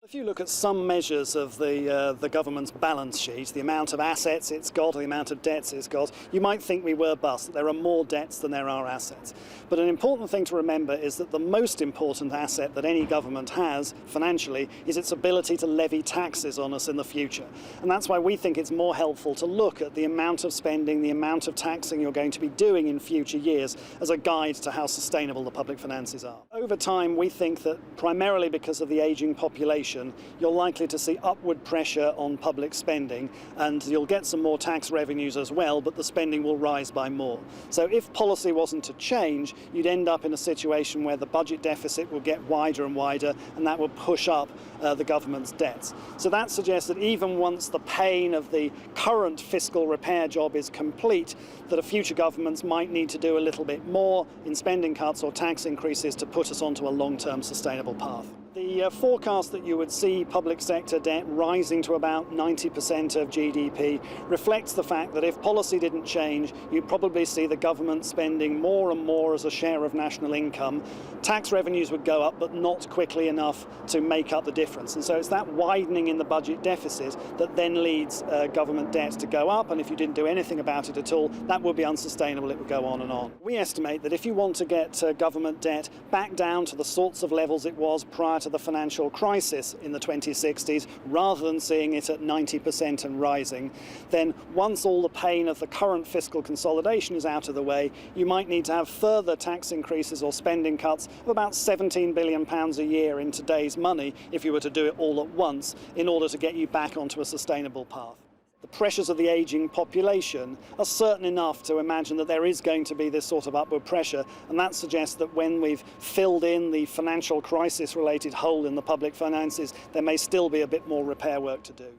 If you look at some measures of the government's balance sheet, the amount of assets it's got, or the amount of debts it's got, you might think we were bust, that there are more debts than there are assets. But an important thing to remember is that the most important asset that any government has financially is its ability to levy taxes on us in the future. And that's why we think it's more helpful to look at the amount of spending, the amount of taxing you're going to be doing in future years as a guide to how sustainable the public finances are. Over time, we think that primarily because of the ageing population, you're likely to see upward pressure on public spending, and you'll get some more tax revenues as well, but the spending will rise by more. So if policy wasn't to change, you'd end up in a situation where the budget deficit will get wider and wider, and that will push up the government's debts. So that suggests that even once the pain of the current fiscal repair job is complete, that future governments might need to do a little bit more in spending cuts or tax increases to put us onto a long-term sustainable path. The forecast that you would see public sector debt rising to about 90% of GDP reflects the fact that if policy didn't change, you'd probably see the government spending more and more as a share of national income. Tax revenues would go up, but not quickly enough to make up the difference. And so it's that widening in the budget deficit that then leads government debt to go up, and if you didn't do anything about it at all, that would be unsustainable. It would go on and on. We estimate that if you want to get government debt back down to the sorts of levels it was prior to the financial crisis in the 2060s, rather than seeing it at 90% and rising, then once all the pain of the current fiscal consolidation is out of the way, you might need to have further tax increases or spending cuts of about £17 billion a year in today's money if you were to do it all at once in order to get you back onto a sustainable path. The pressures of the ageing population are certain enough to imagine that there is going to be this sort of upward pressure, and that suggests that when we've filled in the financial crisis-related hole in the public finances, there may still be a bit more repair work to do.